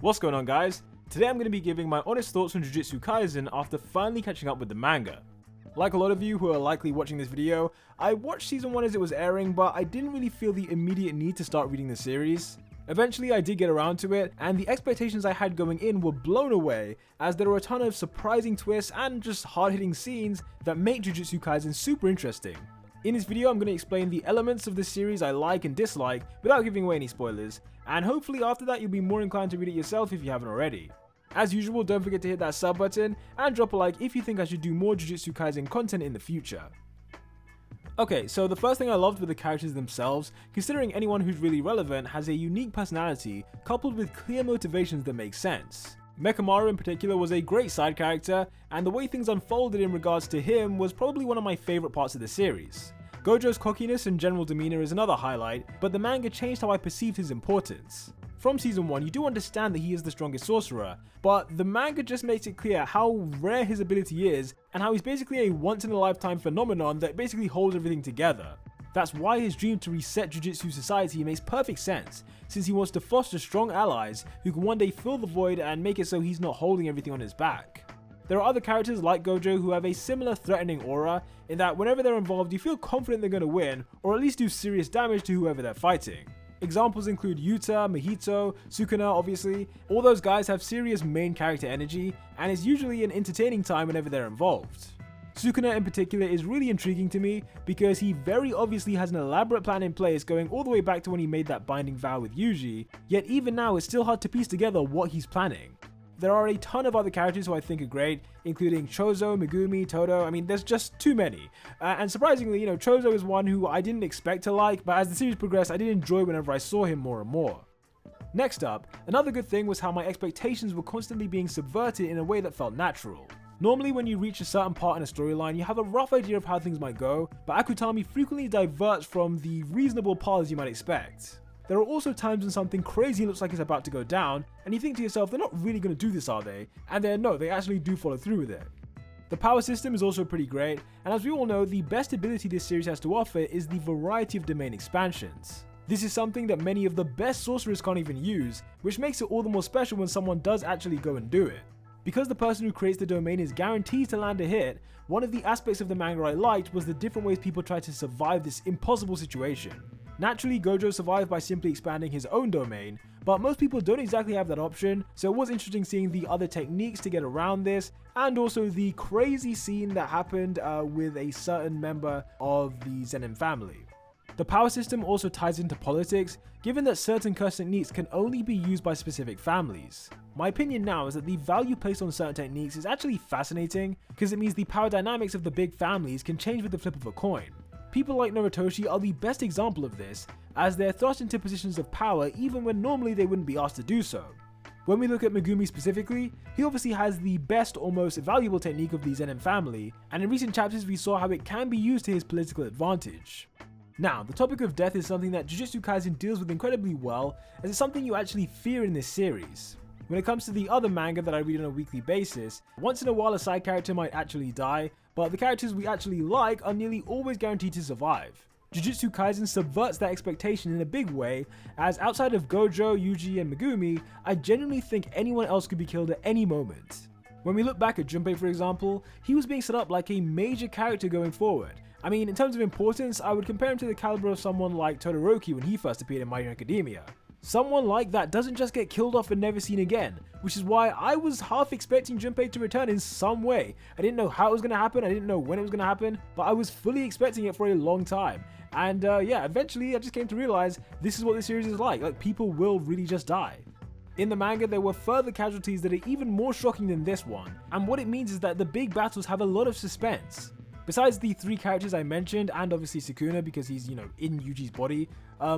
What's going on, guys? Today I'm going to be giving my honest thoughts on Jujutsu Kaisen after finally catching up with the manga. Like a lot of you who are likely watching this video, I watched season 1 as it was airing, but I didn't really feel the immediate need to start reading the series. Eventually I did get around to it, and the expectations I had going in were blown away, as there were a ton of surprising twists and just hard-hitting scenes that make Jujutsu Kaisen super interesting. In this video, I'm going to explain the elements of the series I like and dislike without giving away any spoilers, and hopefully after that you'll be more inclined to read it yourself if you haven't already. As usual, don't forget to hit that sub button and drop a like if you think I should do more Jujutsu Kaisen content in the future. Okay, so the first thing I loved were the characters themselves, considering anyone who's really relevant has a unique personality coupled with clear motivations that make sense. Mechamaru in particular was a great side character, and the way things unfolded in regards to him was probably one of my favourite parts of the series. Gojo's cockiness and general demeanour is another highlight, but the manga changed how I perceived his importance. From season 1, you do understand that he is the strongest sorcerer, but the manga just makes it clear how rare his ability is, and how he's basically a once-in-a-lifetime phenomenon that basically holds everything together. That's why his dream to reset Jujutsu society makes perfect sense, since he wants to foster strong allies who can one day fill the void and make it so he's not holding everything on his back. There are other characters like Gojo who have a similar threatening aura, in that whenever they're involved you feel confident they're going to win, or at least do serious damage to whoever they're fighting. Examples include Yuta, Mahito, Sukuna obviously. All those guys have serious main character energy, and it's usually an entertaining time whenever they're involved. Sukuna in particular is really intriguing to me because he very obviously has an elaborate plan in place going all the way back to when he made that binding vow with Yuji, yet even now it's still hard to piece together what he's planning. There are a ton of other characters who I think are great, including Choso, Megumi, Todo. I mean, there's just too many. And surprisingly, Choso is one who I didn't expect to like, but as the series progressed I did enjoy whenever I saw him more and more. Next up, another good thing was how my expectations were constantly being subverted in a way that felt natural. Normally when you reach a certain part in a storyline, you have a rough idea of how things might go, but Akutami frequently diverts from the reasonable paths you might expect. There are also times when something crazy looks like it's about to go down, and you think to yourself, they're not really going to do this, are they? And then no, they actually do follow through with it. The power system is also pretty great, and as we all know, the best ability this series has to offer is the variety of domain expansions. This is something that many of the best sorcerers can't even use, which makes it all the more special when someone does actually go and do it. Because the person who creates the domain is guaranteed to land a hit, one of the aspects of the manga I liked was the different ways people try to survive this impossible situation. Naturally, Gojo survived by simply expanding his own domain, but most people don't exactly have that option, so it was interesting seeing the other techniques to get around this, and also the crazy scene that happened with a certain member of the Zenin family. The power system also ties into politics, given that certain curse techniques can only be used by specific families. My opinion now is that the value placed on certain techniques is actually fascinating, because it means the power dynamics of the big families can change with the flip of a coin. People like Narutoshi are the best example of this, as they're thrust into positions of power even when normally they wouldn't be asked to do so. When we look at Megumi specifically, he obviously has the best or most valuable technique of the Zenin family, and in recent chapters we saw how it can be used to his political advantage. Now, the topic of death is something that Jujutsu Kaisen deals with incredibly well, as it's something you actually fear in this series. When it comes to the other manga that I read on a weekly basis, once in a while a side character might actually die, but the characters we actually like are nearly always guaranteed to survive. Jujutsu Kaisen subverts that expectation in a big way, as outside of Gojo, Yuji and Megumi, I genuinely think anyone else could be killed at any moment. When we look back at Junpei for example, he was being set up like a major character going forward. I mean, in terms of importance, I would compare him to the caliber of someone like Todoroki when he first appeared in My Hero Academia. Someone like that doesn't just get killed off and never seen again, which is why I was half expecting Junpei to return in some way. I didn't know how it was going to happen, I didn't know when it was going to happen, but I was fully expecting it for a long time. And yeah, eventually I just came to realize this is what this series is like people will really just die. In the manga, there were further casualties that are even more shocking than this one, and what it means is that the big battles have a lot of suspense. Besides the 3 characters I mentioned, and obviously Sukuna because he's, in Yuji's body,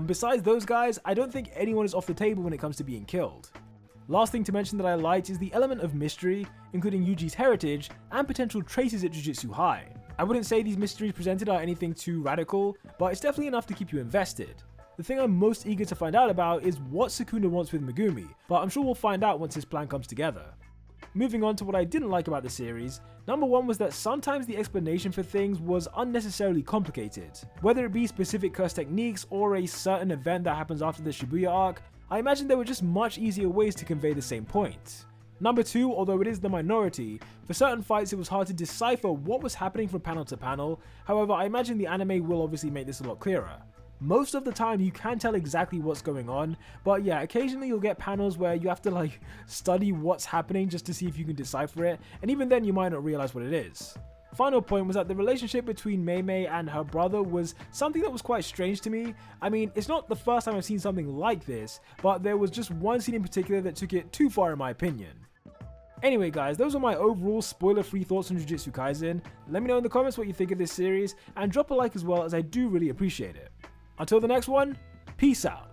besides those guys, I don't think anyone is off the table when it comes to being killed. Last thing to mention that I liked is the element of mystery, including Yuji's heritage, and potential traces at Jujutsu High. I wouldn't say these mysteries presented are anything too radical, but it's definitely enough to keep you invested. The thing I'm most eager to find out about is what Sukuna wants with Megumi, but I'm sure we'll find out once his plan comes together. Moving on to what I didn't like about the series, number 1 was that sometimes the explanation for things was unnecessarily complicated. Whether it be specific curse techniques or a certain event that happens after the Shibuya Arc, I imagine there were just much easier ways to convey the same point. Number 2, although it is the minority, for certain fights it was hard to decipher what was happening from panel to panel. However, I imagine the anime will obviously make this a lot clearer. Most of the time you can tell exactly what's going on, but yeah, occasionally you'll get panels where you have to study what's happening just to see if you can decipher it, and even then you might not realize what it is. Final point was that the relationship between Mei Mei and her brother was something that was quite strange to me. I mean, it's not the first time I've seen something like this, but there was just one scene in particular that took it too far in my opinion. Anyway guys, those are my overall spoiler-free thoughts on Jujutsu Kaisen. Let me know in the comments what you think of this series, and drop a like as well, as I do really appreciate it. Until the next one, peace out.